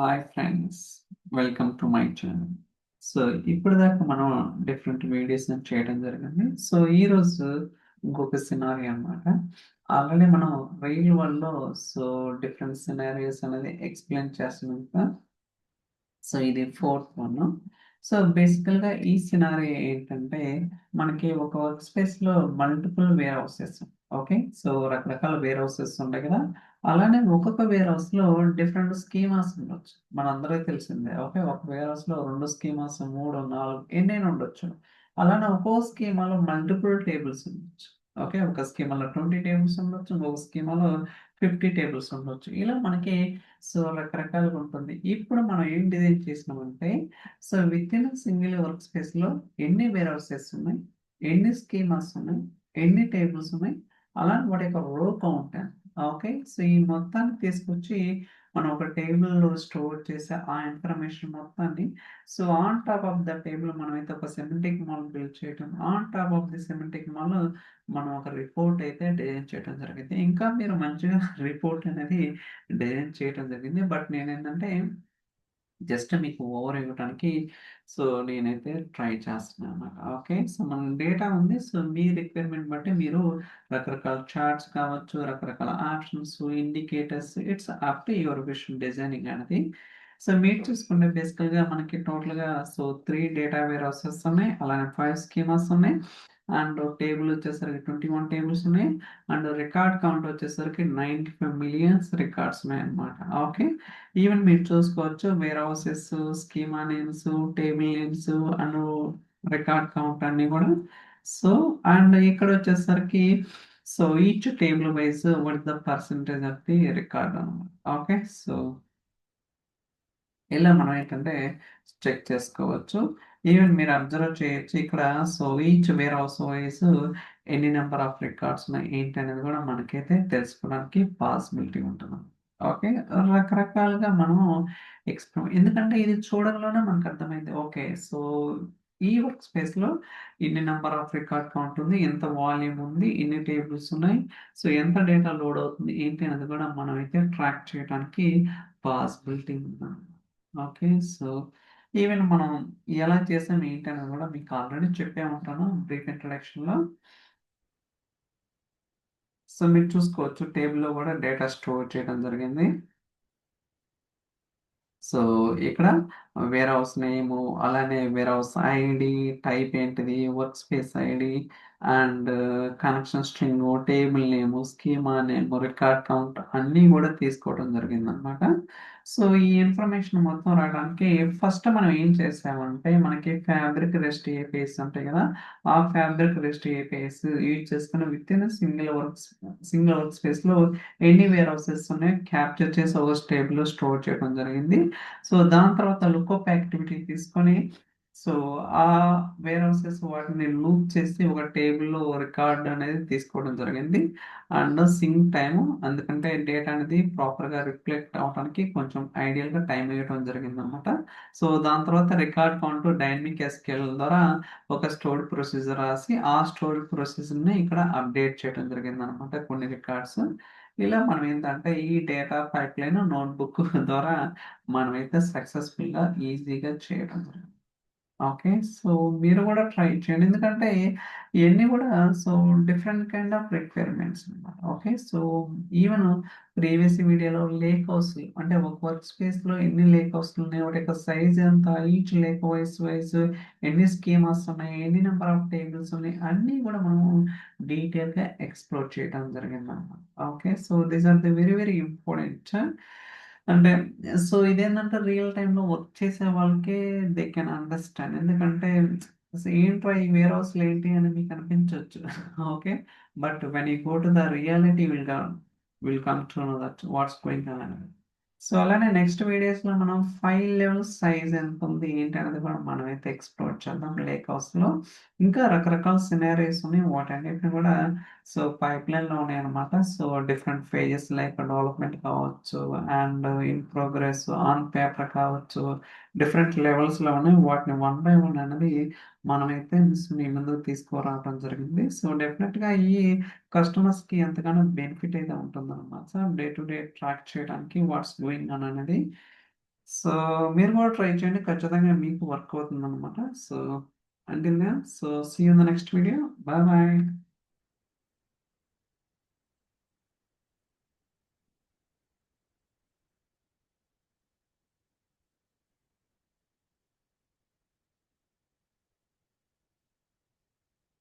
Hi friends, welcome to my channel. So ఇప్పటిదాకా మనం different videos చేయడం జరిగింది. సో ఈరోజు ఇంకొక సినారీ అన్నమాట. ఆల్రెడీ మనం రియల్ వరల్డ్లో సో డిఫరెంట్ సినారియోస్ అనేది ఎక్స్ప్లెయిన్ చేస్తున్నాం కదా. సో ఇది ఫోర్త్ వన్. సో బేసికల్గా ఈ సినారీ ఏంటంటే మనకి ఒక వర్క్ స్పేస్లో multiple warehouses. Okay, so రకరకాల వేర్ హౌసెస్ ఉంటాయి కదా. అలానే ఒక్కొక్క వేర్ హౌస్లో డిఫరెంట్ స్కీమాస్ ఉండొచ్చు. మనందరికీ తెలిసిందే. ఓకే, ఒక వేర్ హౌస్లో రెండు స్కీమాస్, మూడు, నాలుగు ఎన్నైనా ఉండొచ్చు. అలానే ఒక్కో స్కీమాలో మల్టిపుల్ టేబుల్స్ ఉండొచ్చు. ఓకే, ఒక స్కీమాలో 20 టేబుల్స్ ఉండొచ్చు, ఇంకొక స్కీమాలో 50 టేబుల్స్ ఉండొచ్చు. ఇలా మనకి సో రకరకాలుగా ఉంటుంది. ఇప్పుడు మనం ఏం డిజైన్ చేసినామంటే so with in single work స్పేస్లో ఎన్ని వేర్ హౌసెస్ ఉన్నాయి, ఎన్ని స్కీమాస్ ఉన్నాయి, ఎన్ని టేబుల్స్ ఉన్నాయి, అలానే వాటి యొక్క రో కౌంట్. ఓకే, సో ఈ మొత్తాన్ని తీసుకొచ్చి మనం ఒక టేబుల్లో స్టోర్ చేసే ఆ ఇన్ఫర్మేషన్ మొత్తాన్ని so on top of the table మనమైతే ఒక సెమెటిక్ మాల్ బిల్డ్ చేయటం, on top of the Semitic mall మనం ఒక రిపోర్ట్ అయితే డిజైన్ చేయడం జరిగింది. ఇంకా మీరు మంచిగా రిపోర్ట్ అనేది డిజైన్ చేయడం జరిగింది. బట్ నేనేంటంటే జస్ట్ మీకు ఓవర్ ఇవ్వడానికి సో నేనైతే ట్రై చేస్తున్నాను అన్నమాట. ఓకే, సో మన డేటా ఉంది. సో మీ రిక్వైర్మెంట్ బట్టి మీరు రకరకాల చార్ట్స్ కావచ్చు, రకరకాల options, indicators, it's up to your wish designing అనేది. సో మీరు చూసుకుంటే బేసికల్గా మనకి టోటల్గా సో 3 డేటా వేర్ హౌసెస్ ఉన్నాయి, అలానే 5 స్కీమాస్ ఉన్నాయి, అండ్ టేబుల్ వచ్చేసరికి 21 టేబుల్స్ ఉన్నాయి, అండ్ రికార్డ్ కౌంట్ వచ్చేసరికి 95 మిలియన్స్ రికార్డ్స్ ఉన్నాయి అన్నమాట. ఓకే, ఈవెన్ మీరు చూసుకోవచ్చు warehouses, schema names, table names and record count అన్ని కూడా. సో అండ్ ఇక్కడ వచ్చేసరికి so each table wise what the percentage of the record అనమాట. ఓకే, సో ఇలా మనం ఏంటంటే చెక్ చేసుకోవచ్చు. ఈవెన్ మీరు అబ్జర్వ్ చేయొచ్చు ఇక్కడ. So each warehouse wise ఎన్ని నెంబర్ ఆఫ్ రికార్డ్స్ ఉన్నాయి ఏంటి అనేది కూడా మనకైతే తెలుసుకోవడానికి పాసిబిలిటీ ఉంటుంది. ఓకే, రకరకాలుగా మనము ఎందుకంటే ఇది చూడడంలోనే మనకు అర్థమైంది. ఓకే, సో ఈ వర్క్ స్పేస్లో ఇన్ని నెంబర్ ఆఫ్ రికార్డ్ కౌంట్ ఉంది, ఎంత వాల్యూమ్ ఉంది, ఎన్ని టేబుల్స్ ఉన్నాయి, సో ఎంత డేటా లోడ్ అవుతుంది ఏంటి అనేది కూడా మనం అయితే ట్రాక్ చేయడానికి పాసిబిలిటీ ఉంది. ఓకే, సో ఈవెన్ మనం ఎలా చేసాం ఏంటి అనేది కూడా మీకు ఆల్రెడీ చెప్పే ఉంటాను బ్రీఫ్ ఇంట్రడక్షన్లో. సో మీరు చూసుకోవచ్చు టేబుల్లో కూడా డేటా స్టోర్ చేయడం జరిగింది. సో ఇక్కడ వేర్ హౌస్ నేము, అలానే వేర్ హౌస్ ఐడి, టైప్ ఏంటిది, work space ID, and connection string, table name, schema name, record count అన్నీ కూడా తీసుకోవడం జరిగింది అనమాట. సో ఈ ఇన్ఫర్మేషన్ మొత్తం రావడానికి ఫస్ట్ మనం ఏం చేసామంటే మనకి ఫ్యాబ్రిక్ రెస్ట్ ఏపీఎస్ ఉంటాయి కదా. ఆ ఫ్యాబ్రిక్ రెస్ట్ ఏపీఎస్ యూజ్ చేసుకుని విత్ ఇన్ సింగిల్ వర్క్ స్పేస్లో ఎన్ని వేర్ హౌసెస్ ఉన్నాయో క్యాప్చర్ చేసి ఒక టేబుల్లో స్టోర్ చేయడం జరిగింది. సో దాని తర్వాత లుకప్ యాక్టివిటీ తీసుకొని సో ఆ వేర్ హౌసెస్ వాటిని లూప్ చేసి ఒక టేబుల్లో రికార్డ్ అనేది తీసుకోవడం జరిగింది. అండ్ సింక్ టైము, అందుకంటే డేటా అనేది ప్రాపర్గా రిఫ్లెక్ట్ అవడానికి కొంచెం ఐడియల్గా టైం ఇవ్వడం జరిగింది అనమాట. సో దాని తర్వాత రికార్డ్ కౌంట్ డైనమిక్ ఎస్క్యూఎల్ ద్వారా ఒక స్టోర్డ్ ప్రొసీజర్ రాసి ఆ స్టోర్డ్ ప్రొసీజర్ని ఇక్కడ అప్డేట్ చేయడం జరిగింది అనమాట కొన్ని రికార్డ్స్. ఇలా మనం ఏంటంటే ఈ డేటా పైప్లైన్ నోట్బుక్ ద్వారా మనమైతే సక్సెస్ఫుల్గా ఈజీగా చేయడం జరిగింది. ఓకే, సో మీరు కూడా ట్రై చేయండి. ఎందుకంటే ఇవన్నీ కూడా so different kind of requirements అనమాట. ఓకే, సో ఈవెన్ ప్రీవియస్ వీడియోలో లేక్ హౌస్ అంటే ఒక వర్క్ స్పేస్లో ఎన్ని లేక్ హౌస్లు ఉన్నాయి, వాటి యొక్క సైజ్ ఎంత, ఈచ్ లేక్ వైజ్ ఎన్ని స్కీమాస్ ఉన్నాయి, ఎన్ని నెంబర్ ఆఫ్ టేబుల్స్ ఉన్నాయి అన్నీ కూడా మనం డీటెయిల్గా ఎక్స్ప్లోర్ చేయడం జరిగింది అనమాట. Okay, so these are the very very important. అంటే సో ఇదేంటంటే రియల్ టైంలో వర్క్ చేసే వాళ్ళకే దే కెన్ అండర్స్టాండ్. ఎందుకంటే అసలు ఏంట్రా ఈ వేర్ హౌస్లు ఏంటి అని మీకు అనిపించవచ్చు. Okay, but when you go to the reality will come to know that watts going on అనేది. సో అలానే నెక్స్ట్ వీడియోస్లో మనం ఫైల్ లెవెల్ సైజ్ ఎంత ఉంది ఏంటి అనేది కూడా మనమైతే ఎక్స్ప్లోర్ చేద్దాం లేక్ హౌస్లో. ఇంకా రకరకాల సినారీస్ ఉన్నాయి, వాటన్నిటిని కూడా సో పైప్ లైన్లో ఉన్నాయి అనమాట. So different phases like development కావచ్చు, and in progress, on paper కావచ్చు, డిఫరెంట్ లెవెల్స్లో ఉన్నాయి. వాటిని వన్ బై వన్ అనేది మనమైతే మీ ముందుకు తీసుకురావడం జరిగింది. సో డెఫినెట్గా ఈ కస్టమర్స్కి ఎంతగానో బెనిఫిట్ అయితే ఉంటుందన్నమాట. డే టు డే ట్రాక్ చేయడానికి వాట్స్ గోయింగ్ ఆన్ అనేది. సో మీరు కూడా ట్రై చేయండి. ఖచ్చితంగా మీకు వర్క్ అవుతుందనమాట. So until then so see you in the next video. Bye bye.